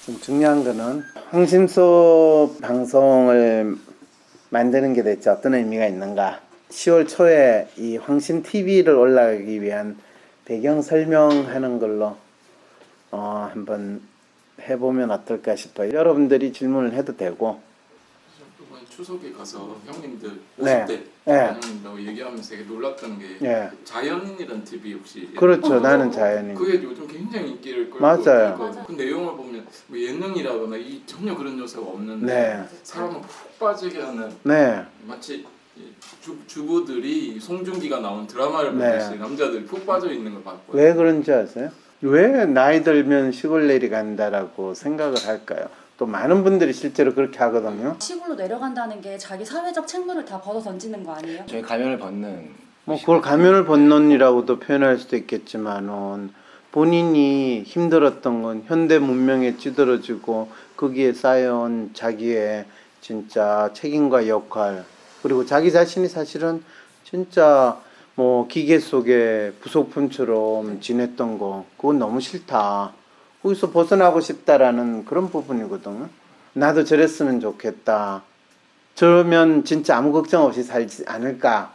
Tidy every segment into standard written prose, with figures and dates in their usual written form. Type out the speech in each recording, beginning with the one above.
좀 중요한 거는 황심소 방송을 만드는 게 대체 어떤 의미가 있는가. 10월 초에 이 황심 TV를 올라가기 위한 배경 설명하는 걸로 한번 해보면 어떨까 싶어요. 여러분들이 질문을 해도 되고. 이번 추석에 가서 형님들 네. 50대 네. 형님이라고 얘기하면서 되게 놀랐던 게 네. 자연인이라는 TV 혹시 그렇죠. 나는 자연인. 그게 요즘 굉장히 인기를 끌고 맞아요. 있거든요. 그 내용을 보면 뭐 예능이라거나 전혀 그런 요소가 없는데 네. 사람을 푹 빠지게 하는 네. 마치 주부들이 송중기가 나온 드라마를 네. 보듯이 남자들이 푹 빠져 있는 걸 봤고요. 왜 그런지 아세요? 왜 나이 들면 시골 내려간다라고 생각을 할까요? 또 많은 분들이 실제로 그렇게 하거든요. 시골로 내려간다는 게 자기 사회적 책무를 다 벗어 던지는 거 아니에요? 저희 가면을 벗는 뭐 그걸 가면을 벗는이라고도 표현할 수도 있겠지만은 본인이 힘들었던 건 현대 문명에 찌들어지고 거기에 쌓여온 자기의 진짜 책임과 역할, 그리고 자기 자신이 사실은 진짜 뭐 기계 속에 부속품처럼 지냈던 거, 그건 너무 싫다. 거기서 벗어나고 싶다라는 그런 부분이거든요. 나도 저랬으면 좋겠다. 저러면 진짜 아무 걱정 없이 살지 않을까?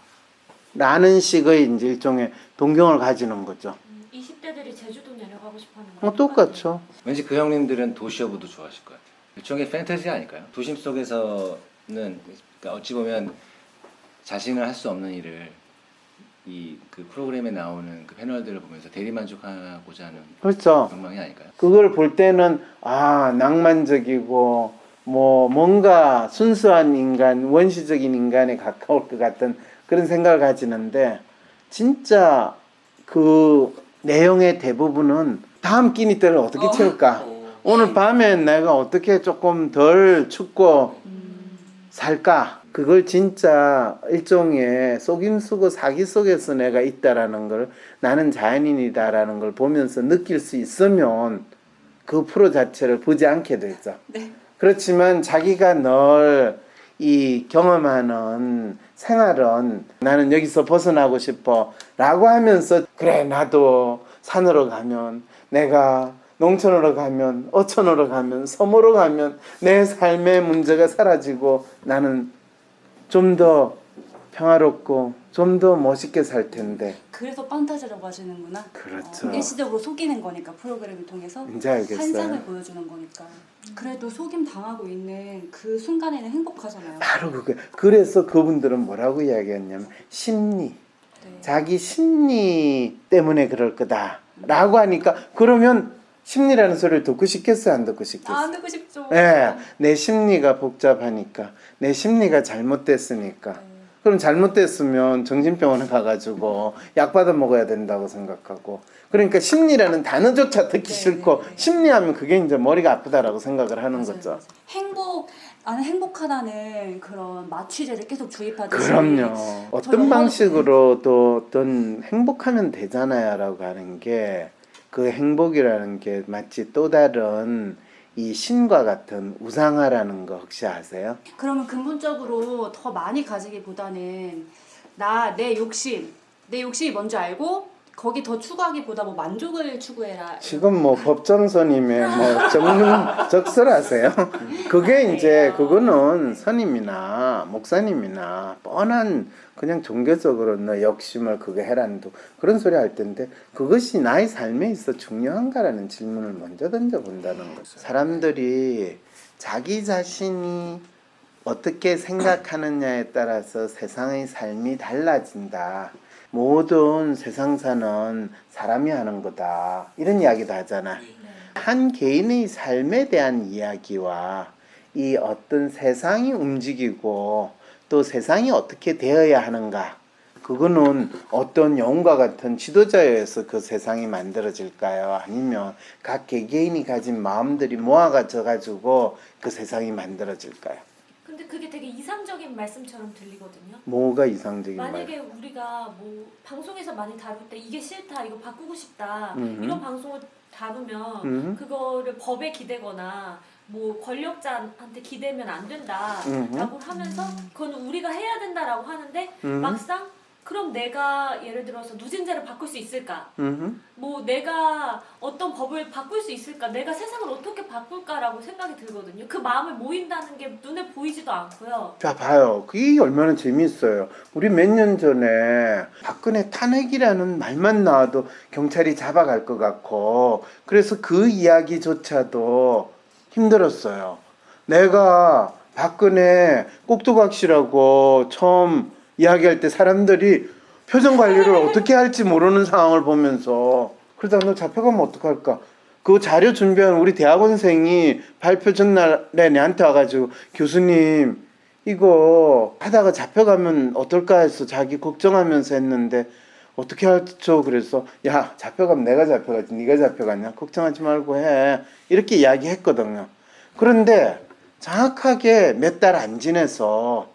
라는 식의 이제 일종의 동경을 가지는 거죠. 20대들이 제주도 내려가고 싶어하는 거 똑같죠. 왠지 그 형님들은 도시여부도 좋아하실 거예요. 일종의 판타지 아닐까요? 도심 속에서는 그러니까 어찌 보면 자신을 할 수 없는 일을 이 그 프로그램에 나오는 그 패널들을 보면서 대리만족하고자 하는 그렇죠. 욕망이 아닐까요? 그걸 볼 때는 낭만적이고 뭐 뭔가 순수한 인간, 원시적인 인간에 가까울 것 같은 그런 생각을 가지는데, 진짜 그 내용의 대부분은 다음 끼니 때를 어떻게 채울까? 오늘 밤에 내가 어떻게 조금 덜 춥고 살까? 그걸 진짜 일종의 속임수고 사기 속에서 내가 있다라는 걸, 나는 자연인이다라는 걸 보면서 느낄 수 있으면 그 프로 자체를 보지 않게 되죠. 네. 그렇지만 자기가 늘 이 경험하는 생활은 나는 여기서 벗어나고 싶어 라고 하면서, 그래 나도 산으로 가면, 내가 농촌으로 가면, 어촌으로 가면, 섬으로 가면 내 삶의 문제가 사라지고 나는 좀 더 평화롭고 좀 더 멋있게 살 텐데. 그래서 판타지라고 하시는구나. 그렇죠. 일시적으로 속이는 거니까, 프로그램을 통해서 이제 알겠어요. 환상을 보여주는 거니까. 그래도 속임 당하고 있는 그 순간에는 행복하잖아요. 바로 그게. 그래서 그분들은 뭐라고 이야기했냐면 심리, 네. 자기 심리 때문에 그럴 거다 라고 하니까, 그러면 심리라는 소리를 듣고 싶겠어요, 안 듣고 싶겠어요? 안 듣고 싶죠. 네, 내 심리가 복잡하니까, 내 심리가 잘못됐으니까. 네. 그럼 잘못됐으면 정신병원에 가가지고 약 받아 먹어야 된다고 생각하고, 그러니까 심리라는 단어조차 듣기 싫고, 심리하면 그게 이제 머리가 아프다라고 생각을 하는 맞아요, 거죠. 맞아요. 나는 행복하다는 그런 마취제를 계속 주입하듯이. 그럼요. 어떤 방식으로 또 어떤 행복하면 되잖아요 라고 하는 게, 그 행복이라는 게 마치 또 다른 이 신과 같은 우상화라는 거 혹시 아세요? 그러면 근본적으로 더 많이 가지기보다는 내 욕심이 뭔지 알고 거기 더 추구하기보다 뭐 만족을 추구해라. 지금 뭐 법정선임에 뭐 적설하세요? 그게 이제 그거는 선임이나 목사님이나 뻔한 그냥 종교적으로 너 욕심을 그거 해라는 그런 소리 할 텐데, 그것이 나의 삶에 있어 중요한가라는 질문을 먼저 던져본다는 거죠. 사람들이 자기 자신이 어떻게 생각하느냐에 따라서 세상의 삶이 달라진다. 모든 세상사는 사람이 하는 거다. 이런 이야기도 하잖아. 한 개인의 삶에 대한 이야기와 이 어떤 세상이 움직이고 또 세상이 어떻게 되어야 하는가, 그거는 어떤 영웅과 같은 지도자에 의해서 그 세상이 만들어질까요? 아니면 각 개개인이 가진 마음들이 모아져 가지고 그 세상이 만들어질까요? 근데 그게 되게 이상적인 말씀처럼 들리거든요. 뭐가 이상적인 만약에 말? 우리가 뭐 방송에서 많이 다룰 때 이게 싫다, 이거 바꾸고 싶다, 음흠. 이런 방송을 다루면 그거를 법에 기대거나 뭐 권력자한테 기대면 안 된다라고 하면서 그건 우리가 해야 된다라고 하는데 막상 그럼 내가 예를 들어서 누진제를 바꿀 수 있을까? 음. 뭐 내가 어떤 법을 바꿀 수 있을까? 내가 세상을 어떻게 바꿀까라고 생각이 들거든요. 그 마음을 모인다는 게 눈에 보이지도 않고요. 자, 봐요. 그게 얼마나 재미있어요. 우리 몇 년 전에 박근혜 탄핵이라는 말만 나와도 경찰이 잡아갈 것 같고, 그래서 그 이야기조차도 힘들었어요. 내가 박근혜 꼭두각시라고 처음 이야기할 때 사람들이 표정 관리를 어떻게 할지 모르는 상황을 보면서, 그러다 너 잡혀가면 어떡할까? 그 자료 준비한 우리 대학원생이 발표 전날에 내한테 와가지고, 교수님 이거 하다가 잡혀가면 어떨까 해서 자기 걱정하면서 했는데 어떻게 하죠? 그래서 야, 잡혀가면 내가 잡혀가지 네가 잡혀갔냐? 걱정하지 말고 해, 이렇게 이야기했거든요. 그런데 정확하게 몇 달 안 지내서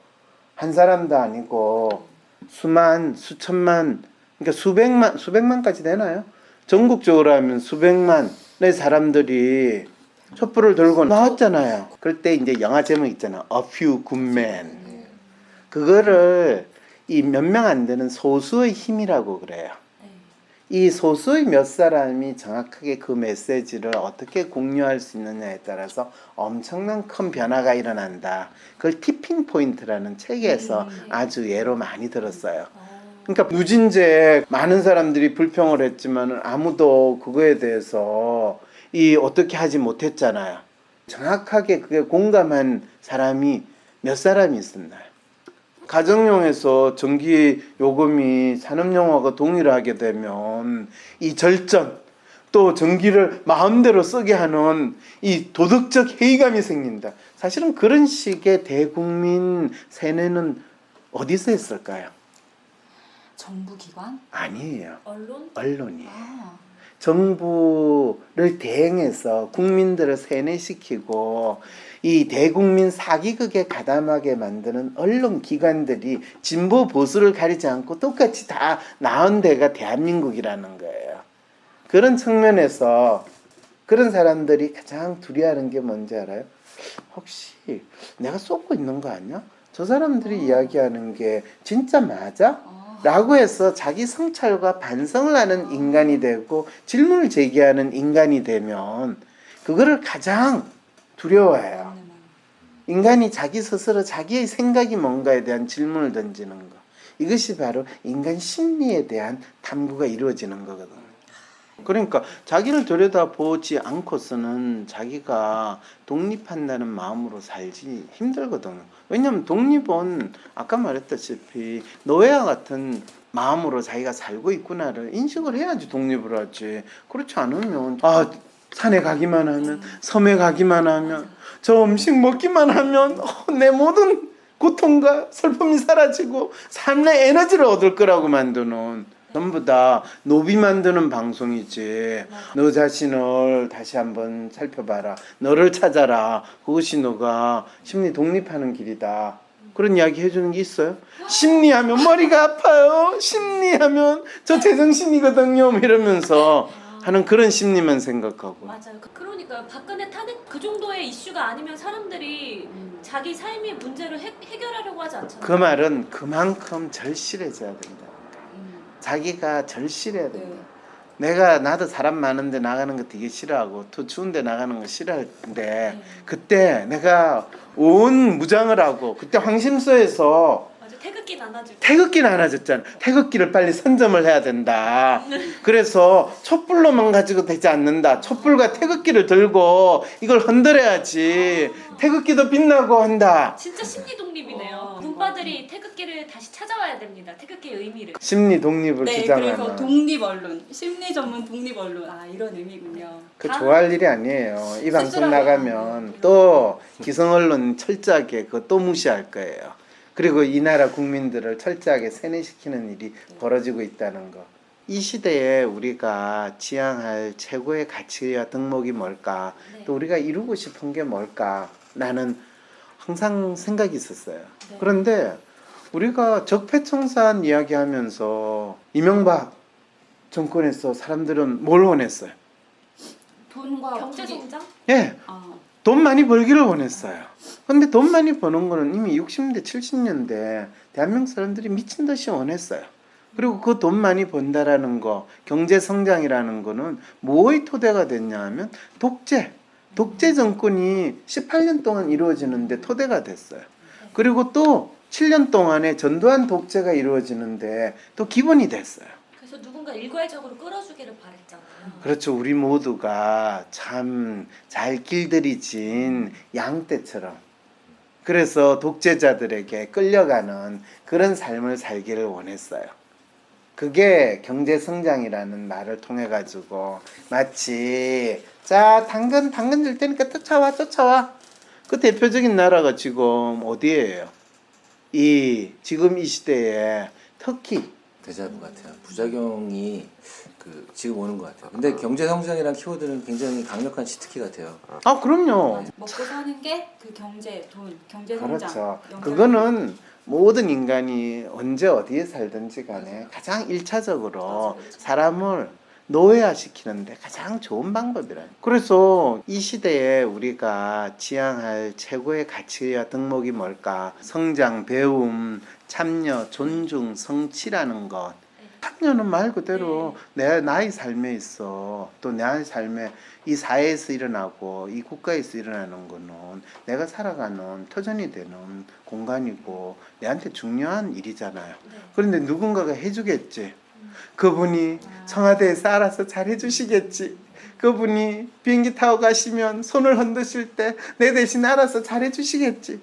한 사람도 아니고 수만, 수천만, 그러니까 수백만까지 되나요? 전국적으로 하면 수백만의 사람들이 촛불을 들고 나왔잖아요. 그럴 때 이제 영화 제목 있잖아. A Few Good Men. 그거를 이 몇 명 안 되는 소수의 힘이라고 그래요. 이 소수의 몇 사람이 정확하게 그 메시지를 어떻게 공유할 수 있느냐에 따라서 엄청난 큰 변화가 일어난다. 그걸 티핑 포인트라는 책에서 아주 예로 많이 들었어요. 그러니까 누진제 많은 사람들이 불평을 했지만 아무도 그거에 대해서 어떻게 하지 못했잖아요. 정확하게 그게 공감한 사람이 몇 사람이 있었나요? 가정용에서 전기 요금이 산업용하고 동일하게 되면 이 절전, 또 전기를 마음대로 쓰게 하는 이 도덕적 회의감이 생긴다. 사실은 그런 식의 대국민 세뇌는 어디서 했을까요? 정부기관? 아니에요. 언론? 언론이에요. 아, 정부를 대행해서 국민들을 세뇌시키고 이 대국민 사기극에 가담하게 만드는 언론 기관들이 진보 보수를 가리지 않고 똑같이 다 나온 데가 대한민국이라는 거예요. 그런 측면에서 그런 사람들이 가장 두려워하는 게 뭔지 알아요? 혹시 내가 쏟고 있는 거 아니야? 저 사람들이 이야기하는 게 진짜 맞아? 라고 해서 자기 성찰과 반성을 하는 인간이 되고 질문을 제기하는 인간이 되면 그거를 가장 두려워해요. 인간이 자기 스스로 자기의 생각이 뭔가에 대한 질문을 던지는 거. 이것이 바로 인간 심리에 대한 탐구가 이루어지는 거거든요. 그러니까 자기를 들여다보지 않고서는 자기가 독립한다는 마음으로 살기 힘들거든요. 왜냐하면 독립은 아까 말했다시피 노예와 같은 마음으로 자기가 살고 있구나를 인식을 해야지 독립을 하지. 그렇지 않으면 산에 가기만 하면, 섬에 가기만 하면, 저 음식 먹기만 하면 내 모든 고통과 슬픔이 사라지고 삶의 에너지를 얻을 거라고 만드는, 전부 다 노비 만드는 방송이지. 너 자신을 다시 한번 살펴봐라, 너를 찾아라, 그것이 너가 심리 독립하는 길이다. 그런 이야기 해주는 게 있어요? 심리하면 머리가 아파요, 심리하면 저 제정신이거든요, 이러면서 하는 그런 심리만 생각하고. 맞아요. 그러니까요. 박근혜 탄핵 그 정도의 이슈가 아니면 사람들이 자기 삶의 문제를 해결하려고 하지 않잖아요. 그 말은 그만큼 절실해져야 된다. 자기가 절실해야 된다. 나도 사람 많은데 나가는 거 되게 싫어하고 더 추운데 나가는 거 싫어하는데 그때 내가 온 무장을 하고 그때 황심소에서 맞아. 태극기 나눠줄 때. 태극기 나눠줬잖아. 태극기를 빨리 선점을 해야 된다. 그래서 촛불로만 가지고 되지 않는다. 촛불과 태극기를 들고 이걸 흔들어야지 태극기도 빛나고 한다. 진짜 심리 독립이네요. 군바들이 태극기를 다시 찾아와야 됩니다. 태극기의 의미를. 심리 독립을 네, 주장하는. 그래서 독립 언론, 심리 전문 독립 언론, 이런 의미군요. 그 좋아할 일이 아니에요. 이 방송 씁쓸하게 나가면 또 기성 언론 철저하게 그거 또 무시할 거예요. 그리고 이 나라 국민들을 철저하게 세뇌시키는 일이 벌어지고 있다는 거. 이 시대에 우리가 지향할 최고의 가치와 덕목이 뭘까? 네. 또 우리가 이루고 싶은 게 뭘까? 나는 항상 생각이 있었어요. 네. 그런데 우리가 적폐청산 이야기하면서 이명박 정권에서 사람들은 뭘 원했어요? 돈과 경제 성장? 예, 돈 많이 벌기를 원했어요. 근데 돈 많이 버는 거는 이미 60년대, 70년대 대한민국 사람들이 미친 듯이 원했어요. 그리고 그 돈 많이 번다라는 거, 경제 성장이라는 거는 뭐의 토대가 됐냐 하면 독재 정권이 18년 동안 이루어지는데 토대가 됐어요. 그리고 또 7년 동안에 전두환 독재가 이루어지는데 또 기본이 됐어요. 그래서 누군가 일괄적으로 끌어주기를 바랬잖아요. 그렇죠. 우리 모두가 참 잘 길들이진 양떼처럼 그래서 독재자들에게 끌려가는 그런 삶을 살기를 원했어요. 그게 경제성장이라는 말을 통해 가지고 마치 자 당근 줄 테니까 쫓아와 그 대표적인 나라가 지금 어디예요? 지금 이 시대에 터키. 데자부 같아요. 부작용이 지금 오는 것 같아요. 근데 경제 성장이란 키워드는 굉장히 강력한 치트키 같아요. 아 그럼요. 먹고 사는 게 그 경제, 돈, 경제 성장. 그렇죠. 연결. 그거는 모든 인간이 언제 어디에 살든지 간에 가장 1차적으로 사람을 노예화시키는데 가장 좋은 방법이라. 그래서 이 시대에 우리가 지향할 최고의 가치와 덕목이 뭘까? 성장, 배움, 참여, 존중, 성취라는 것. 참여는 말 그대로 나의 삶에 있어. 또 나의 삶에 이 사회에서 일어나고 이 국가에서 일어나는 거는 내가 살아가는 터전이 되는 공간이고 내한테 중요한 일이잖아요. 그런데 누군가가 해주겠지. 그분이 청와대에서 알아서 잘 해주시겠지. 그분이 비행기 타고 가시면 손을 흔드실 때 내 대신 알아서 잘 해주시겠지.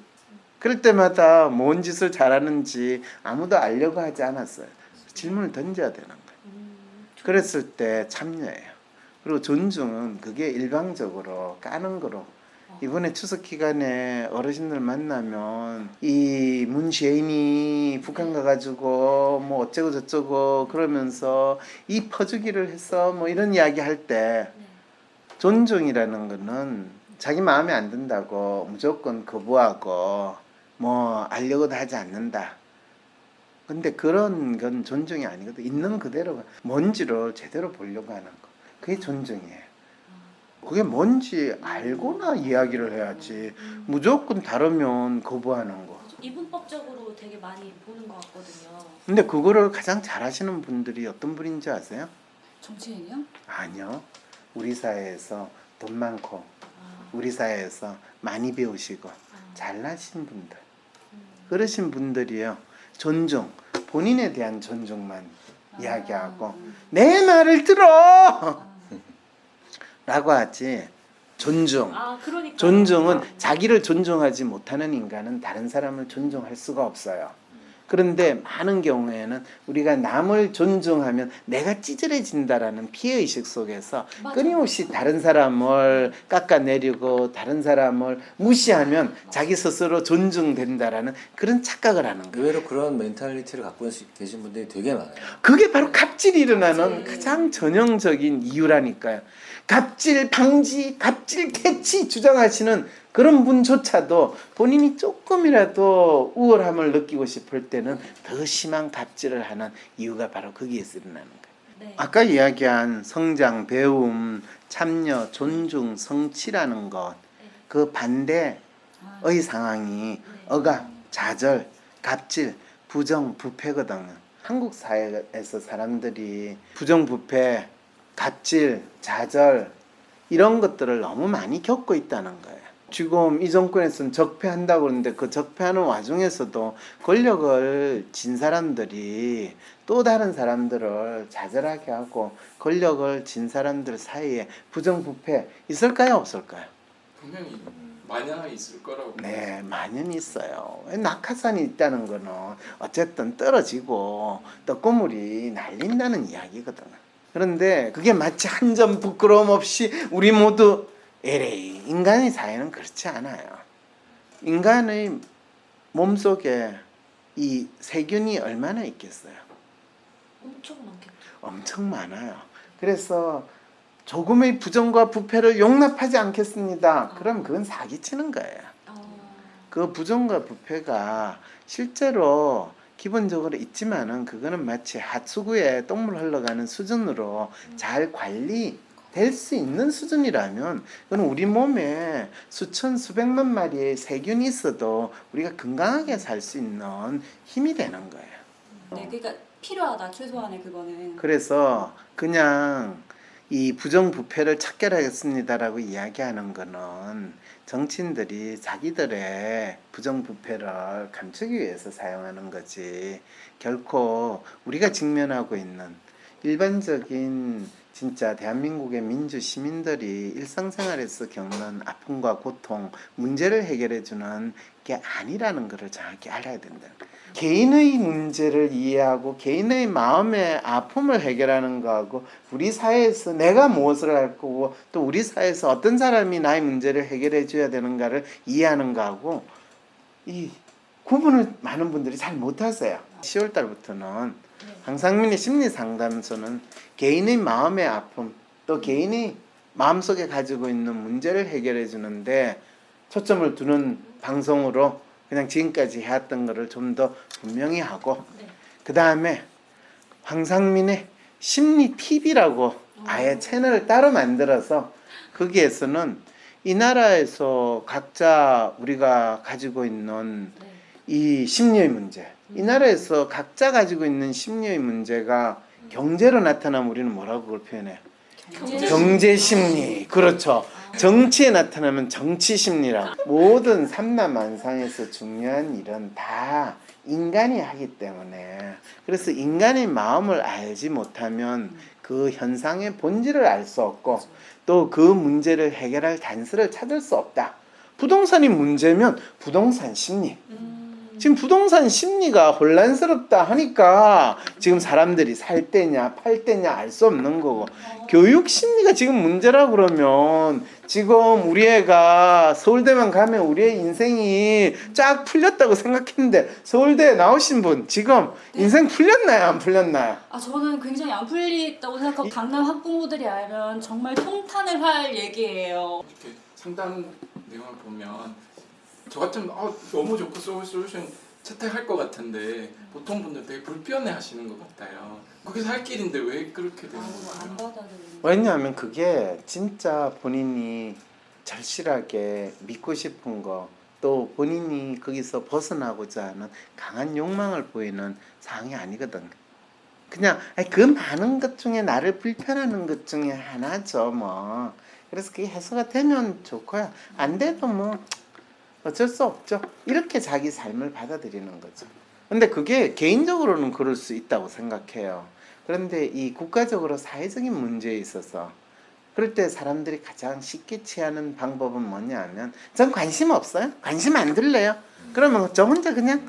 그럴 때마다 뭔 짓을 잘하는지 아무도 알려고 하지 않았어요. 질문을 던져야 되는 거예요. 그랬을 때 참여해요. 그리고 존중은 그게 일방적으로 까는 거로. 이번에 추석 기간에 어르신들 만나면 이 문재인이 북한 가가지고 뭐 어쩌고 저쩌고 그러면서 이 퍼주기를 해서 뭐 이런 이야기 할 때 존중이라는 거는 자기 마음에 안 든다고 무조건 거부하고 뭐 알려고도 하지 않는다. 근데 그런 건 존중이 아니거든. 있는 그대로 뭔지를 제대로 보려고 하는 거. 그게 존중이에요. 그게 뭔지 알고나 이야기를 해야지. 무조건 다르면 거부하는 거. 이분법적으로 되게 많이 보는 것 같거든요. 근데 그거를 가장 잘하시는 분들이 어떤 분인지 아세요? 정치인이요? 아니요. 우리 사회에서 돈 많고 우리 사회에서 많이 배우시고 잘나신 분들. 그러신 분들이요. 존중, 본인에 대한 존중만 이야기하고 내 말을 들어! 라고 하지. 존중. 그러니까. 존중은 자기를 존중하지 못하는 인간은 다른 사람을 존중할 수가 없어요. 그런데 많은 경우에는 우리가 남을 존중하면 내가 찌질해진다라는 피해의식 속에서 끊임없이 다른 사람을 깎아내리고 다른 사람을 무시하면 자기 스스로 존중된다라는 그런 착각을 하는 거예요. 의외로 그런 멘탈리티를 갖고 계신 분들이 되게 많아요. 그게 바로 갑질이 일어나는 가장 전형적인 이유라니까요. 갑질 방지, 갑질 퇴치 주장하시는 그런 분조차도 본인이 조금이라도 우월함을 느끼고 싶을 때는 더 심한 갑질을 하는 이유가 바로 거기에서 일어나는 거예요. 아까 이야기한 성장, 배움, 참여, 존중, 성취라는 것, 그 반대의 상황이 억압, 좌절, 갑질, 부정, 부패거든요. 한국 사회에서 사람들이 부정, 부패, 갑질, 좌절 이런 것들을 너무 많이 겪고 있다는 거예요. 지금 이 정권에서는 적폐한다고 그러는데 그 적폐하는 와중에서도 권력을 진 사람들이 또 다른 사람들을 좌절하게 하고 권력을 진 사람들 사이에 부정부패 있을까요? 없을까요? 분명히 만연하게 있을 거라고. 네, 만연히 있어요. 낙하산이 있다는 거는 어쨌든 떨어지고 떡고물이 날린다는 이야기거든. 그런데 그게 마치 한 점 부끄러움 없이 우리 모두 에레이 인간의 사회는 그렇지 않아요. 인간의 몸속에 이 세균이 얼마나 있겠어요? 엄청 많겠죠. 엄청 많아요. 그래서 조금의 부정과 부패를 용납하지 않겠습니다. 그럼 그건 사기치는 거예요. 그 부정과 부패가 실제로 기본적으로 있지만은 그거는 마치 하수구에 똥물 흘러가는 수준으로 잘 관리될 수 있는 수준이라면 그건 우리 몸에 수천 수백만 마리의 세균이 있어도 우리가 건강하게 살 수 있는 힘이 되는 거예요. 네, 그러니까 필요하다 최소한의 그거는. 그래서 그냥 이 부정부패를 척결하겠습니다라고 이야기하는 거는 정치인들이 자기들의 부정부패를 감추기 위해서 사용하는 거지, 결코 우리가 직면하고 있는 일반적인 진짜 대한민국의 민주 시민들이 일상생활에서 겪는 아픔과 고통, 문제를 해결해주는 게 아니라는 것을 정확히 알아야 된다. 개인의 문제를 이해하고 개인의 마음의 아픔을 해결하는 거하고 우리 사회에서 내가 무엇을 할 거고 또 우리 사회에서 어떤 사람이 나의 문제를 해결해 줘야 되는가를 이해하는 거하고 이 구분을 많은 분들이 잘 못하세요. 10월 달부터는 황상민의 심리상담소는 개인의 마음의 아픔 또 개인이 마음속에 가지고 있는 문제를 해결해 주는데 초점을 두는 방송으로 그냥 지금까지 해왔던 거를 좀 더 분명히 하고 네. 그 다음에 황상민의 심리 TV라고 아예 채널을 따로 만들어서 거기에서는 이 나라에서 각자 우리가 가지고 있는 네. 이 심리의 문제, 이 나라에서 각자 가지고 있는 심리의 문제가 경제로 나타나면 우리는 뭐라고 그걸 표현해요? 경제 심리. 그렇죠. 정치에 나타나면 정치 심리라고. 모든 삼라만상에서 중요한 일은 다 인간이 하기 때문에, 그래서 인간의 마음을 알지 못하면 그 현상의 본질을 알 수 없고 또 그 문제를 해결할 단서를 찾을 수 없다. 부동산이 문제면 부동산 심리. 지금 부동산 심리가 혼란스럽다 하니까 지금 사람들이 살 때냐 팔 때냐 알 수 없는 거고, 교육 심리가 지금 문제라 그러면 지금 우리 애가 서울대만 가면 우리의 인생이 쫙 풀렸다고 생각했는데 서울대에 나오신 분 지금 인생 풀렸나요 안 풀렸나요? 아 저는 굉장히 안 풀리다고 생각하고 강남 학부모들이 알면 정말 통탄을 할 얘기예요. 이렇게 상담 내용을 보면 저 같으면 너무 좋고 솔루션 채택할 것 같은데 보통 분들 되게 불편해 하시는 것 같아요. 그게 살 길인데 왜 그렇게 되는 안 거예요? 받아들이는. 왜냐하면 그게 진짜 본인이 절실하게 믿고 싶은 거, 또 본인이 거기서 벗어나고자 하는 강한 욕망을 보이는 상황이 아니거든. 그냥 그 많은 것 중에 나를 불편하는 것 중에 하나죠 뭐. 그래서 그게 해소가 되면 좋고요. 안 돼도 뭐 어쩔 수 없죠. 이렇게 자기 삶을 받아들이는 거죠. 근데 그게 개인적으로는 그럴 수 있다고 생각해요. 그런데 이 국가적으로 사회적인 문제에 있어서 그럴 때 사람들이 가장 쉽게 취하는 방법은 뭐냐면 전 관심 없어요. 관심 안 들래요. 그러면 저 혼자 그냥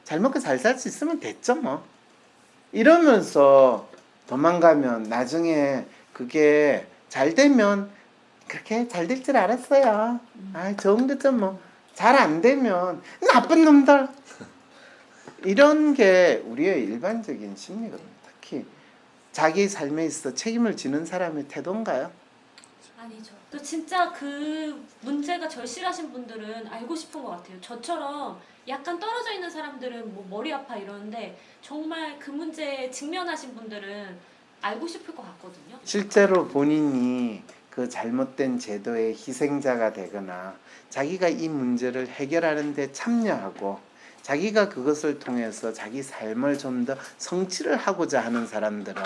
잘 먹고 잘 살 수 있으면 됐죠 뭐. 이러면서 도망가면 나중에 그게 잘 되면 그렇게 잘 될 줄 알았어요. 아 좋은 거죠 뭐. 잘 안 되면 나쁜 놈들. 이런 게 우리의 일반적인 심리거든요. 특히 자기 삶에 있어 책임을 지는 사람의 태도인가요? 아니죠. 또 진짜 그 문제가 절실하신 분들은 알고 싶은 것 같아요. 저처럼 약간 떨어져 있는 사람들은 뭐 머리 아파 이러는데 정말 그 문제에 직면하신 분들은 알고 싶을 것 같거든요. 실제로 본인이 그 잘못된 제도의 희생자가 되거나 자기가 이 문제를 해결하는 데 참여하고 자기가 그것을 통해서 자기 삶을 좀 더 성취를 하고자 하는 사람들은,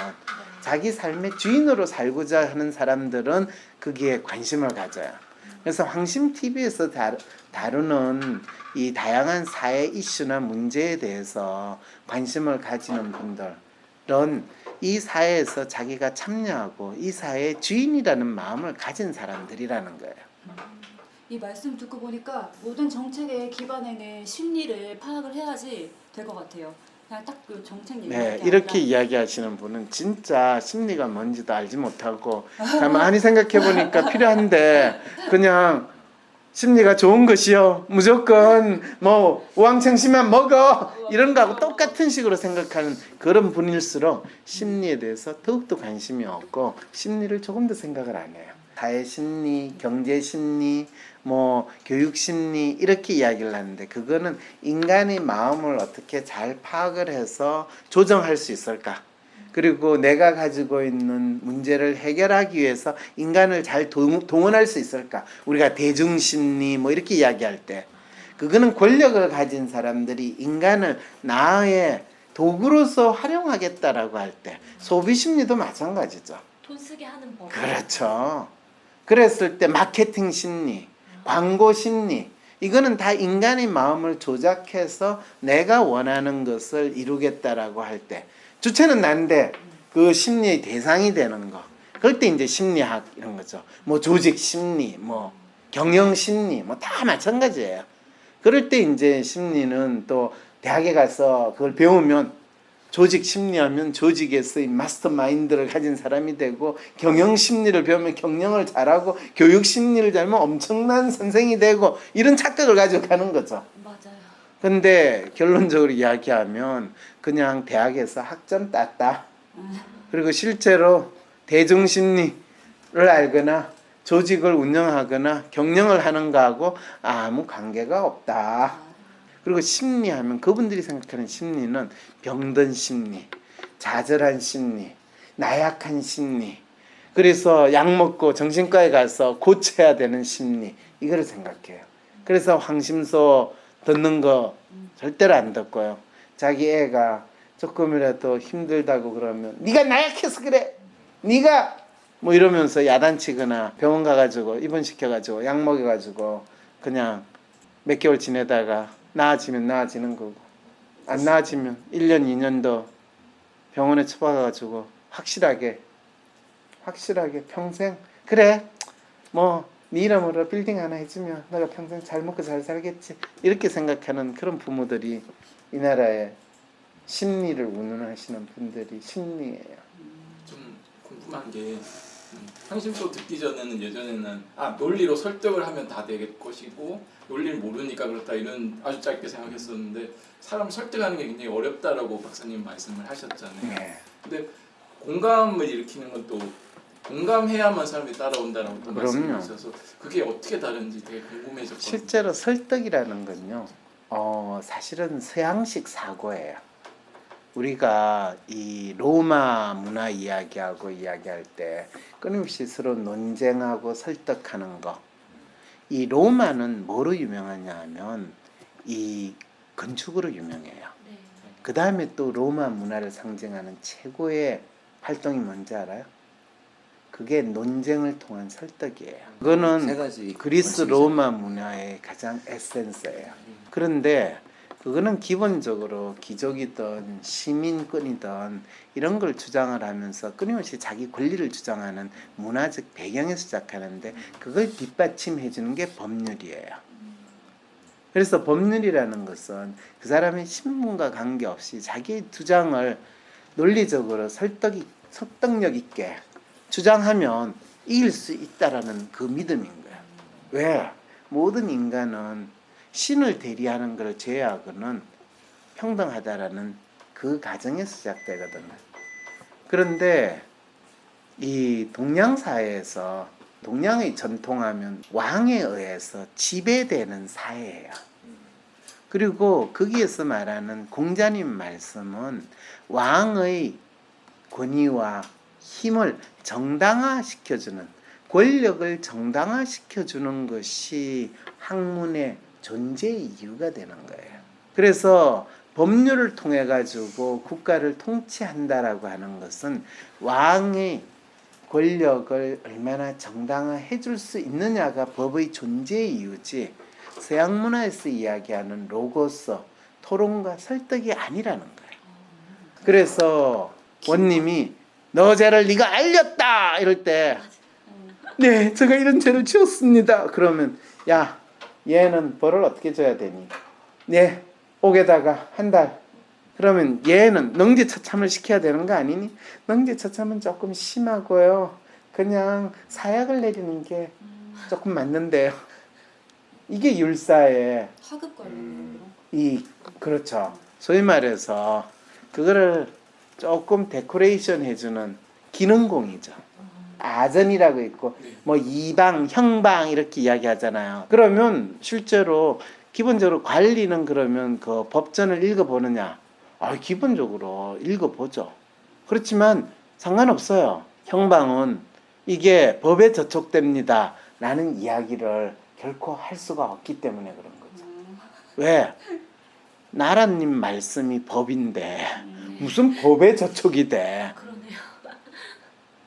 자기 삶의 주인으로 살고자 하는 사람들은 거기에 관심을 가져요. 그래서 황심TV에서 다루는 이 다양한 사회 이슈나 문제에 대해서 관심을 가지는 분들은 이 사회에서 자기가 참여하고 이 사회의 주인이라는 마음을 가진 사람들이라는 거예요. 이 말씀 듣고 보니까 모든 정책의 기반에는 심리를 파악을 해야지 될 것 같아요. 그냥 딱 그 정책 얘기할 네, 게 이렇게 아니라. 이야기하시는 분은 진짜 심리가 뭔지도 알지 못하고 가만히 생각해 보니까 필요한데 그냥 심리가 좋은 것이요, 무조건 뭐 우왕청심만 먹어 이런 거하고 똑같은 식으로 생각하는 그런 분일수록 심리에 대해서 더욱더 관심이 없고 심리를 조금 더 생각을 안 해요. 사회 심리, 경제 심리, 뭐 교육 심리 이렇게 이야기를 하는데 그거는 인간의 마음을 어떻게 잘 파악을 해서 조정할 수 있을까? 그리고 내가 가지고 있는 문제를 해결하기 위해서 인간을 잘 동원할 수 있을까? 우리가 대중심리 뭐 이렇게 이야기할 때 그거는 권력을 가진 사람들이 인간을 나의 도구로서 활용하겠다라고 할 때 소비 심리도 마찬가지죠. 돈 쓰게 하는 법. 그렇죠. 그랬을 때 마케팅 심리, 광고 심리, 이거는 다 인간의 마음을 조작해서 내가 원하는 것을 이루겠다라고 할 때 주체는 난데 그 심리의 대상이 되는 거. 그럴 때 이제 심리학 이런 거죠. 뭐 조직 심리, 뭐 경영 심리, 뭐 다 마찬가지예요. 그럴 때 이제 심리는 또 대학에 가서 그걸 배우면 조직 심리하면 조직에서의 마스터 마인드를 가진 사람이 되고, 경영 심리를 배우면 경영을 잘하고, 교육 심리를 잘하면 엄청난 선생이 되고, 이런 착각을 가지고 가는 거죠. 맞아요. 근데 결론적으로 이야기하면 그냥 대학에서 학점 땄다. 그리고 실제로 대중심리를 알거나 조직을 운영하거나 경영을 하는 거하고 아무 관계가 없다. 그리고 심리하면 그분들이 생각하는 심리는 병든 심리, 좌절한 심리, 나약한 심리, 그래서 약 먹고 정신과에 가서 고쳐야 되는 심리, 이거를 생각해요. 그래서 황심소 듣는 거 절대로 안 듣고요. 자기 애가 조금이라도 힘들다고 그러면 네가 나약해서 그래, 네가 뭐 이러면서 야단치거나 병원 가가지고 입원시켜가지고 약 먹여가지고 그냥 몇 개월 지내다가 나아지면 나아지는 거고, 안 나아지면 1년 2년 더 병원에 처박아가지고 확실하게 평생 그래 뭐 네 이름으로 빌딩 하나 해주면 내가 평생 잘 먹고 잘 살겠지, 이렇게 생각하는 그런 부모들이 이 나라에 심리를 운운하시는 분들이 심리예요. 좀 궁금한 게 황심소 듣기 전에는 예전에는 논리로 설득을 하면 다 될 것이고 논리를 모르니까 그렇다, 이런 아주 짧게 생각했었는데 사람 설득하는 게 굉장히 어렵다라고 박사님 말씀을 하셨잖아요. 네. 근데 공감을 일으키는 건 또 공감해야만 사람이 따라온다라고 또 말씀이 그럼요. 있어서 그게 어떻게 다른지 되게 궁금해졌거든요. 실제로 설득이라는 건요, 사실은 서양식 사고예요. 우리가 이 로마 문화 이야기하고 이야기할 때 끊임없이 서로 논쟁하고 설득하는 거. 이 로마는 뭐로 유명하냐 하면 이 건축으로 유명해요. 네. 그 다음에 또 로마 문화를 상징하는 최고의 활동이 뭔지 알아요? 그게 논쟁을 통한 설득이에요. 세 그거는 가지 그리스 원칙이죠. 로마 문화의 가장 에센스예요. 그런데 그거는 기본적으로 귀족이든 시민권이든 이런 걸 주장을 하면서 끊임없이 자기 권리를 주장하는 문화적 배경에서 시작하는데, 그걸 뒷받침해 주는 게 법률이에요. 그래서 법률이라는 것은 그 사람의 신분과 관계없이 자기의 주장을 논리적으로 설득력 있게 주장하면 이길 수 있다라는 그 믿음인 거예요. 왜? 모든 인간은 신을 대리하는 것을 제외하고는 평등하다라는 그 가정에서 시작되거든요. 그런데 이 동양 사회에서, 동양의 전통하면 왕에 의해서 지배되는 사회예요. 그리고 거기에서 말하는 공자님 말씀은 왕의 권위와 힘을 정당화시켜주는, 권력을 정당화시켜주는 것이 학문의 존재의 이유가 되는 거예요. 그래서 법률을 통해 가지고 국가를 통치한다라고 하는 것은 왕의 권력을 얼마나 정당화해 줄 수 있느냐가 법의 존재의 이유지, 서양 문화에서 이야기하는 로고스, 토론과 설득이 아니라는 거예요. 그래서 원님이 너 죄를 네가 알렸다 이럴 때, 네 제가 이런 죄를 지었습니다. 그러면 야 얘는 벌을 어떻게 줘야 되니? 네 옥에다가 한 달. 그러면 얘는 능지처참을 시켜야 되는 거 아니니? 능지처참은 조금 심하고요, 그냥 사약을 내리는 게 조금 맞는데요. 이게 율사의 하급 관련 이, 그렇죠, 소위 말해서 그거를 조금 데코레이션 해주는 기능공이죠. 아전이라고 있고 뭐 이방, 형방 이렇게 이야기하잖아요. 그러면 실제로 기본적으로 관리는 그러면 그 법전을 읽어보느냐? 기본적으로 읽어보죠. 그렇지만 상관없어요. 형방은 이게 법에 저촉됩니다 라는 이야기를 결코 할 수가 없기 때문에 그런 거죠. 왜? 나라님 말씀이 법인데 무슨 법의 저촉이 돼. 그러네요.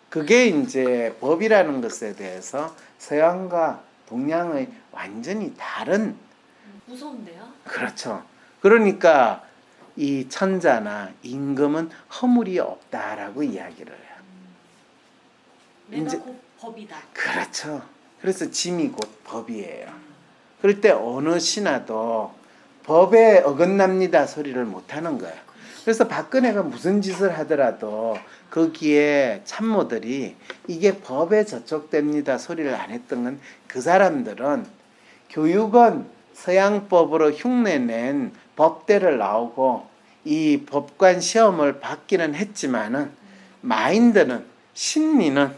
그게 이제 법이라는 것에 대해서 서양과 동양의 완전히 다른, 무서운데요? 그렇죠. 그러니까 이 천자나 임금은 허물이 없다라고 이야기를 해요. 내가 이제- 곧 법이다. 그렇죠. 그래서 짐이 곧 법이에요. 그럴 때 어느 신하도 법에 어긋납니다 소리를 못하는 거예요. 그래서 박근혜가 무슨 짓을 하더라도 거기에 참모들이 이게 법에 저촉됩니다 소리를 안 했던 건 그 사람들은 교육은 서양법으로 흉내낸 법대를 나오고 이 법관 시험을 받기는 했지만은 마인드는, 심리는,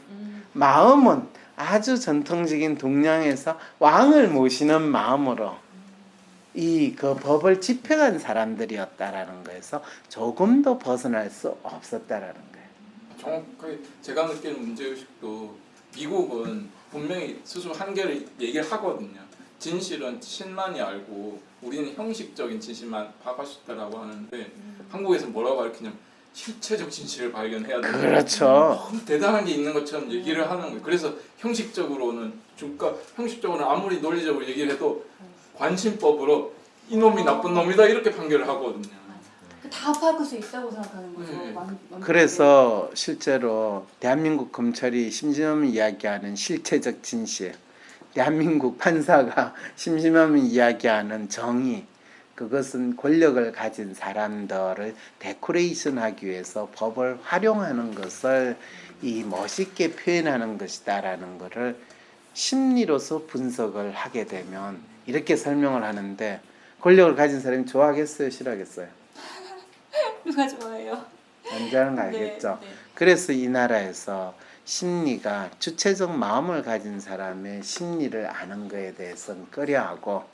마음은 아주 전통적인 동양에서 왕을 모시는 마음으로 이 그 법을 집행한 사람들이었다라는 거에서 조금도 벗어날 수 없었다라는 거예요. 정확하게 제가 느끼는 문제의식도 미국은 분명히 스스로 한계를 얘기를 하거든요. 진실은 신만이 알고 우리는 형식적인 진실만 파악할 수 있다라고 하는데 한국에서 뭐라고 가르치냐면 실체적 진실을 발견해야 된다. 그렇죠. 너무 대단한 게 있는 것처럼 얘기를 하는 거예요. 그래서 형식적으로는 형식적으로는 아무리 논리적으로 얘기를 해도 관심법으로 이놈이 나쁜 놈이다 이렇게 판결을 하거든요. 다 파악할 수 있다고 생각하는 거죠. 네. 그래서 실제로 대한민국 검찰이 심심하면 이야기하는 실체적 진실, 대한민국 판사가 심심하면 이야기하는 정의, 그것은 권력을 가진 사람들을 데코레이션하기 위해서 법을 활용하는 것을 이 멋있게 표현하는 것이다라는 것을 심리로서 분석을 하게 되면 이렇게 설명을 하는데, 권력을 가진 사람이 좋아하겠어요, 싫어하겠어요? 누가 좋아해요? 언제는 알겠죠. 네, 네. 그래서 이 나라에서 심리가 주체적 마음을 가진 사람의 심리를 아는 것에 대해서는 꺼려하고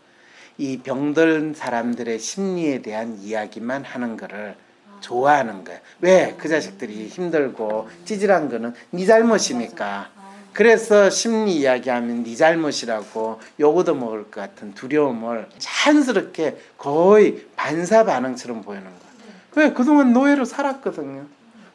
이 병든 사람들의 심리에 대한 이야기만 하는 거를 좋아하는 거예요. 왜? 그 자식들이 힘들고 찌질한 거는 네 잘못이니까. 그래서 심리 이야기하면 네 잘못이라고 요거도 먹을 것 같은 두려움을 자연스럽게 거의 반사 반응처럼 보이는 거예요. 왜? 그동안 노예로 살았거든요.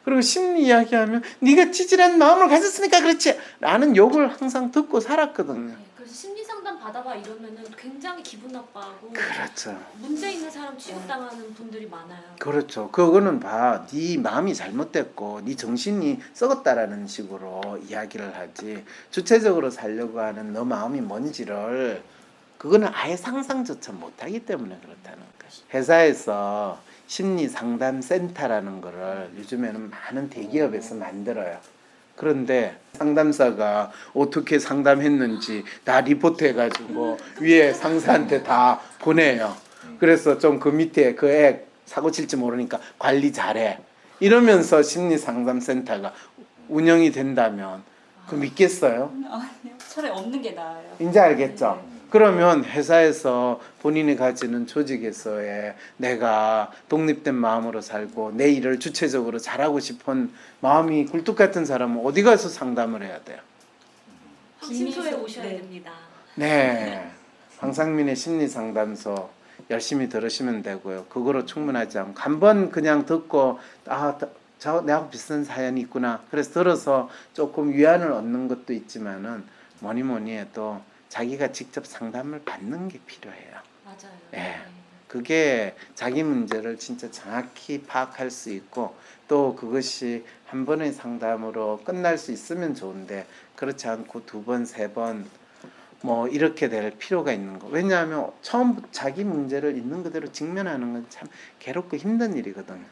그리고 심리 이야기하면 네가 찌질한 마음을 가졌으니까 그렇지 라는 욕을 항상 듣고 살았거든요. 네, 그래서 심리 상담 받아봐 이러면은 굉장히 기분 나빠하고 그렇죠. 문제 있는 사람 취급당하는 분들이 많아요. 그렇죠. 그거는 봐. 네 마음이 잘못됐고 네 정신이 썩었다라는 식으로 이야기를 하지. 주체적으로 살려고 하는 너 마음이 뭔지를 그거는 아예 상상조차 못하기 때문에 그렇다는 거예요. 회사에서 심리 상담 센터라는 거를 요즘에는 많은 대기업에서 만들어요. 그런데 상담사가 어떻게 상담했는지 다 리포트 해가지고 위에 상사한테 다 보내요. 그래서 좀 그 밑에 그 애 사고 칠지 모르니까 관리 잘해 이러면서 심리 상담 센터가 운영이 된다면 그 믿겠어요? 아니요. 차라리 없는 게 나아요. 이제 알겠죠? 그러면 회사에서 본인이 가지는 조직에서의 내가 독립된 마음으로 살고 내 일을 주체적으로 잘하고 싶은 마음이 굴뚝 같은 사람은 어디 가서 상담을 해야 돼요? 황심소에 비밀소- 오셔야 네. 됩니다. 네. 황상민의 심리상담소 열심히 들으시면 되고요. 그거로 충분하지 않고 한번 그냥 듣고 내하고 비슷한 사연이 있구나. 그래서 들어서 조금 위안을 얻는 것도 있지만은 뭐니 해도 자기가 직접 상담을 받는 게 필요해요. 맞아요. 네. 그게 자기 문제를 진짜 정확히 파악할 수 있고 또 그것이 한 번의 상담으로 끝날 수 있으면 좋은데 그렇지 않고 두 번, 세 번 뭐 이렇게 될 필요가 있는 거. 왜냐하면 처음부터 자기 문제를 있는 그대로 직면하는 건 참 괴롭고 힘든 일이거든요.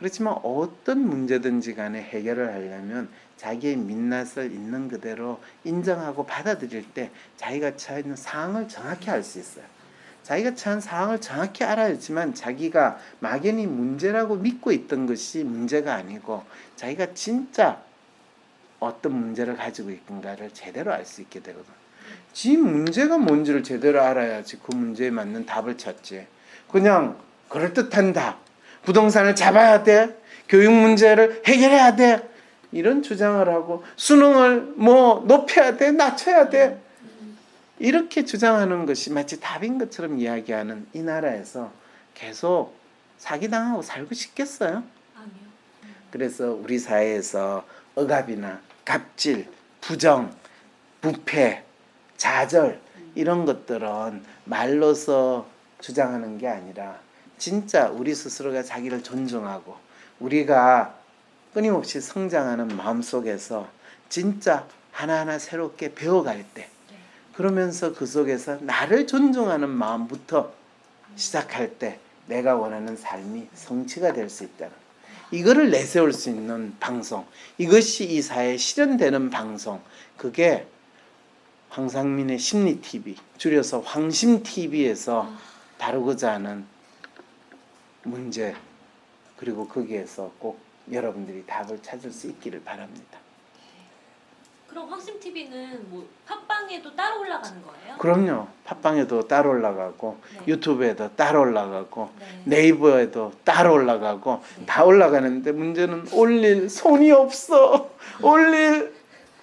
그렇지만 어떤 문제든지 간에 해결을 하려면 자기의 민낯을 있는 그대로 인정하고 받아들일 때 자기가 처해 있는 상황을 정확히 알 수 있어요. 자기가 처한 상황을 정확히 알아야지만 자기가 막연히 문제라고 믿고 있던 것이 문제가 아니고 자기가 진짜 어떤 문제를 가지고 있는가를 제대로 알 수 있게 되거든요. 지 문제가 뭔지를 제대로 알아야지 그 문제에 맞는 답을 찾지. 그냥 그럴듯한 답. 부동산을 잡아야 돼. 교육 문제를 해결해야 돼. 이런 주장을 하고 수능을 뭐 높여야 돼. 낮춰야 돼. 이렇게 주장하는 것이 마치 답인 것처럼 이야기하는 이 나라에서 계속 사기당하고 살고 싶겠어요? 아니요. 그래서 우리 사회에서 억압이나 갑질, 부정, 부패, 좌절 이런 것들은 말로서 주장하는 게 아니라 진짜 우리 스스로가 자기를 존중하고 우리가 끊임없이 성장하는 마음속에서 진짜 하나하나 새롭게 배워갈 때 그러면서 그 속에서 나를 존중하는 마음부터 시작할 때 내가 원하는 삶이 성취가 될 수 있다는 이거를 내세울 수 있는 방송, 이것이 이 사회에 실현되는 방송, 그게 황상민의 심리TV, 줄여서 황심TV에서 다루고자 하는 문제, 그리고 거기에서 꼭 여러분들이 답을 찾을 수 있기를 바랍니다. 그럼 황심 TV는 뭐 팟빵에도 따로 올라가는 거예요? 그럼요. 팟빵에도 따로 올라가고 네. 유튜브에도 따로 올라가고 네. 네이버에도 따로 올라가고 다 올라가는데 문제는 올릴 손이 없어. 올릴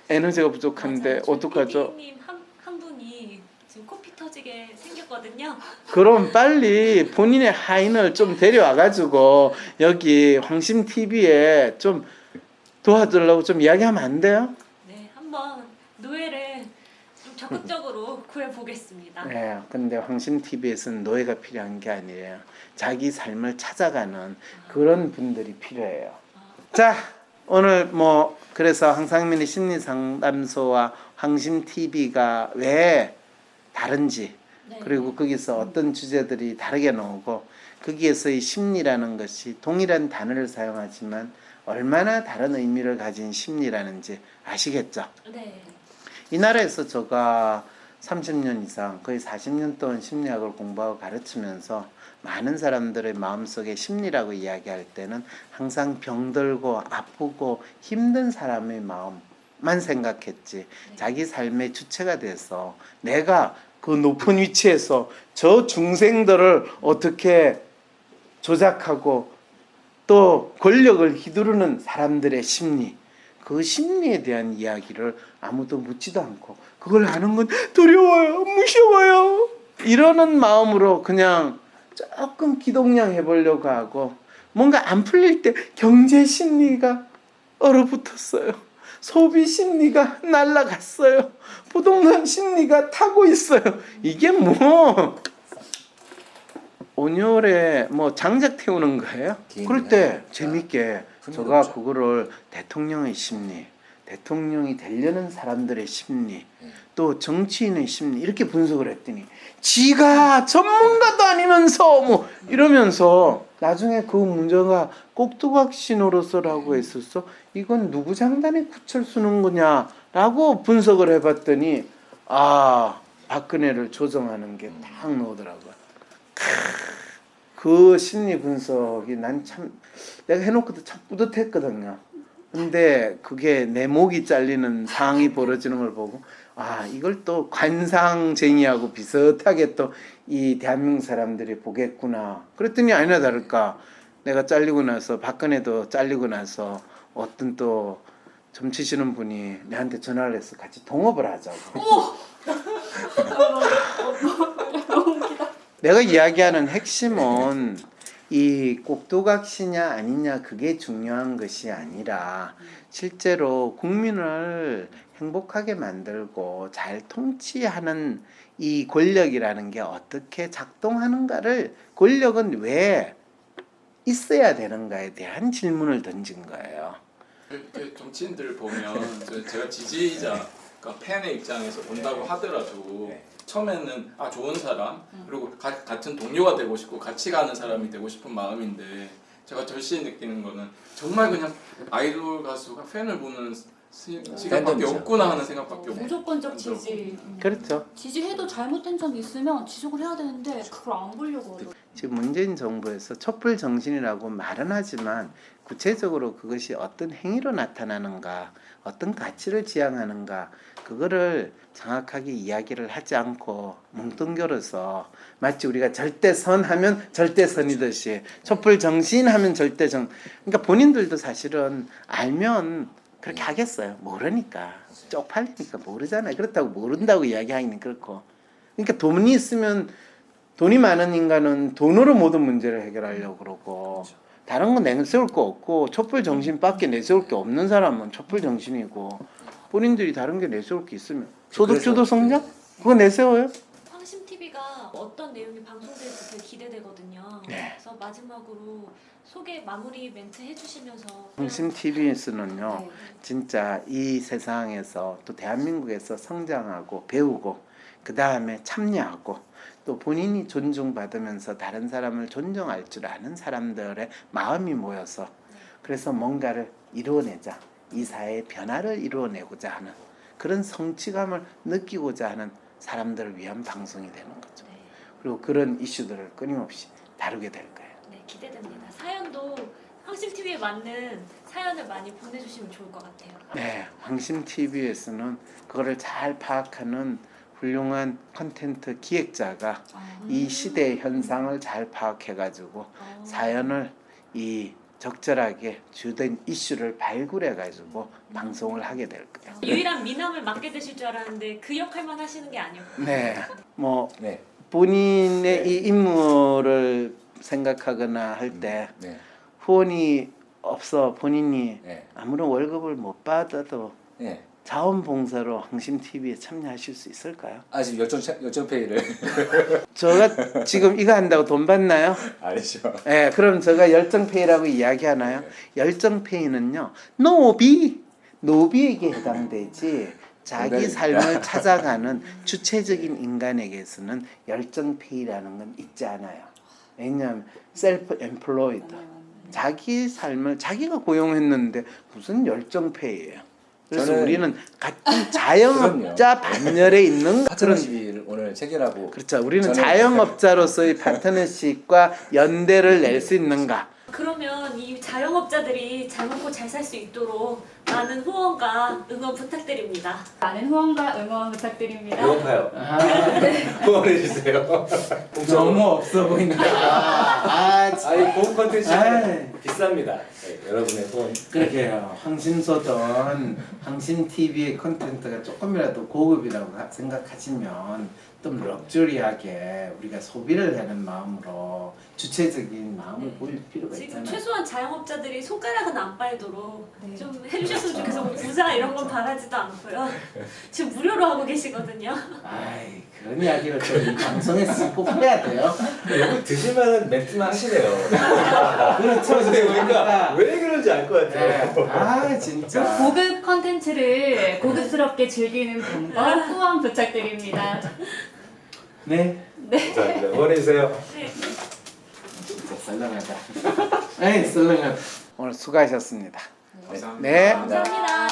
에너지가 부족한데 맞아요. 어떡하죠? PD님 한 분이 지금 코피 터지게 생겼거든요. 그럼 빨리 본인의 하인을 좀 데려와가지고 여기 황심TV에 좀 도와주려고 좀 이야기하면 안 돼요? 네, 한번 노예를 좀 적극적으로 구해보겠습니다. 네, 근데 황심TV에서는 노예가 필요한 게 아니에요. 자기 삶을 찾아가는 그런 분들이 필요해요. 자, 오늘 뭐 그래서 황상민의 심리상담소와 황심TV가 왜 다른지 네. 그리고 거기서 어떤 주제들이 다르게 나오고 거기에서의 심리라는 것이 동일한 단어를 사용하지만 얼마나 다른 의미를 가진 심리라는지 아시겠죠? 네. 이 나라에서 제가 30년 이상 거의 40년 동안 심리학을 공부하고 가르치면서 많은 사람들의 마음속에 심리라고 이야기할 때는 항상 병들고 아프고 힘든 사람의 마음만 생각했지 자기 삶의 주체가 돼서 내가 그 높은 위치에서 저 중생들을 어떻게 조작하고 또 권력을 휘두르는 사람들의 심리, 그 심리에 대한 이야기를 아무도 묻지도 않고 그걸 하는 건 두려워요, 무서워요 이러는 마음으로 그냥 조금 기동량 해보려고 하고 뭔가 안 풀릴 때 경제 심리가 얼어붙었어요. 소비 심리가 날아갔어요. 부동산 심리가 타고 있어요. 이게 뭐 온열에 뭐 장작 태우는 거예요? 그럴 때 재밌게 제가 그거를 대통령의 심리, 대통령이 되려는 사람들의 심리, 또 정치인의 심리 이렇게 분석을 했더니 지가 전문가도 아니면서 뭐 이러면서 나중에 그 문제가 꼭두각 신호로서라고 했었어. 이건 누구 장단에 굳힐 쓰는 거냐라고 분석을 해봤더니 아 박근혜를 조정하는 게 딱 나오더라고요. 그 심리 분석이 난 참 내가 해놓고도 참 뿌듯했거든요. 근데 그게 내 목이 잘리는 상황이 벌어지는 걸 보고 아 이걸 또 관상쟁이하고 비슷하게 또 이 대한민국 사람들이 보겠구나. 그랬더니 아니나 다를까 내가 잘리고 나서 박근혜도 잘리고 나서 어떤 또 점치시는 분이 내한테 전화를 해서 같이 동업을 하자고. 내가 이야기하는 핵심은 이 꼭두각시냐 아니냐 그게 중요한 것이 아니라 실제로 국민을 행복하게 만들고 잘 통치하는 이 권력이라는 게 어떻게 작동하는가를 권력은 왜 있어야 되는가에 대한 질문을 던진 거예요. 이렇게 정치인들을 보면 제가 지지자, 그러니까 팬의 입장에서 본다고 하더라도 처음에는 아 좋은 사람 그리고 같은 동료가 되고 싶고 같이 가는 사람이 되고 싶은 마음인데 제가 절실히 느끼는 거는 정말 그냥 아이돌 가수가 팬을 보는 시간밖에 팬덤이죠. 없구나 하는 생각밖에 없고 무조건적 지지. 그렇죠. 지지해도 잘못된 점이 있으면 지적을 해야 되는데 그걸 안 보려고 하더라고요. 지금 문재인 정부에서 촛불 정신이라고 말은 하지만 구체적으로 그것이 어떤 행위로 나타나는가 어떤 가치를 지향하는가 그거를 정확하게 이야기를 하지 않고 뭉뚱겨려서 마치 우리가 절대선 하면 절대선이듯이 촛불 정신 하면 절대정 그러니까 본인들도 사실은 알면 그렇게 하겠어요. 모르니까 쪽팔리니까 모르잖아요. 그렇다고 모른다고 이야기하기는 그렇고 그러니까 돈이 있으면 돈이 많은 인간은 돈으로 모든 문제를 해결하려고 그러고 다른 거 내세울 거 없고 촛불 정신밖에 내세울 게 없는 사람은 촛불 정신이고 본인들이 다른 게 내세울 게 있으면 소득주도 성장? 그거 내세워요? 황심 TV가 어떤 내용이 방송될지 되게 기대되거든요. 네. 그래서 마지막으로 소개 마무리 멘트 해주시면서 황심 TV에서는요 네. 진짜 이 세상에서 또 대한민국에서 성장하고 배우고 그 다음에 참여하고 또 본인이 존중받으면서 다른 사람을 존중할 줄 아는 사람들의 마음이 모여서 그래서 뭔가를 이루어내자 이 사회의 변화를 이루어내고자 하는 그런 성취감을 느끼고자 하는 사람들을 위한 방송이 되는 거죠. 네, 그리고 그런 이슈들을 끊임없이 다루게 될 거예요. 네, 기대됩니다. 사연도 황심 TV에 맞는 사연을 많이 보내주시면 좋을 것 같아요. 네, 황심 TV에서는 그거를 잘 파악하는 훌륭한 콘텐츠 기획자가 이 시대의 현상을 잘 파악해가지고 사연을 이 적절하게 주된 이슈를 발굴해가지고 방송을 하게 될 거예요. 유일한 미남을 맡게 되실 줄 알았는데 그 역할만 하시는 게 아니었고. 네, 뭐 네. 본인의 네. 이 임무를 생각하거나 할 때 네. 후원이 없어 본인이 네. 아무런 월급을 못 받아도 네. 자원봉사로 황심 TV에 참여하실 수 있을까요? 아직 열정페이를 제가 지금 이거 한다고 돈 받나요? 아니죠. 네, 그럼 제가 열정페이라고 이야기하나요? 열정페이는요, 노비에게 해당되지 자기 인간입니다. 삶을 찾아가는 주체적인 인간에게서는 열정페이라는 건 있지 않아요. 왜냐하면 셀프 엠플로이드, 자기 삶을 자기가 고용했는데 무슨 열정페이예요. 그래서 저는- 우리는 같은 자영업자 반열에 있는 그런 파트너십을 오늘 체결하고 그렇죠. 우리는 저는- 자영업자로서의 파트너십과 연대를 낼 수 있는가? 그러면 이 자영업자들이 잘 먹고 잘 살 수 있도록 많은 후원과 응원 부탁드립니다. 많은 후원과 응원 부탁드립니다. 배고파요. 후원해 주세요. 너무 없어 보인다. 아이 고급 컨텐츠 아이. 비쌉니다. 네, 여러분의 후원. 그러게요. 황심소든 황심 TV의 콘텐츠가 조금이라도 고급이라고 생각하시면 좀 럭셔리하게 우리가 소비를 하는 마음으로 주체적인 마음을 보일 필요가 지금 있잖아요. 최소한 자영업자들이 손가락은 안 빨도록 네. 좀 해주셨으면 좋겠어. 뭐 부자 이런 건 바라지도 않고요. 지금 무료로 하고 계시거든요. 아이 그런 이야기를 좀 방송에서 꼭 해야 돼요. 여기 드실 만한 멘트만 하시네요. 그렇죠. 그러니까 왜 그런지 알 것 네. 같아요. 아 진짜. 고급 컨텐츠를 고급스럽게 즐기는 방법 후원 부탁드립니다. 네. 감사합니다. 후원해 주세요. 네. 진짜 썰렁하다. 에이 썰렁하다. 오늘 수고하셨습니다. 감사합니다. 네. 감사합니다.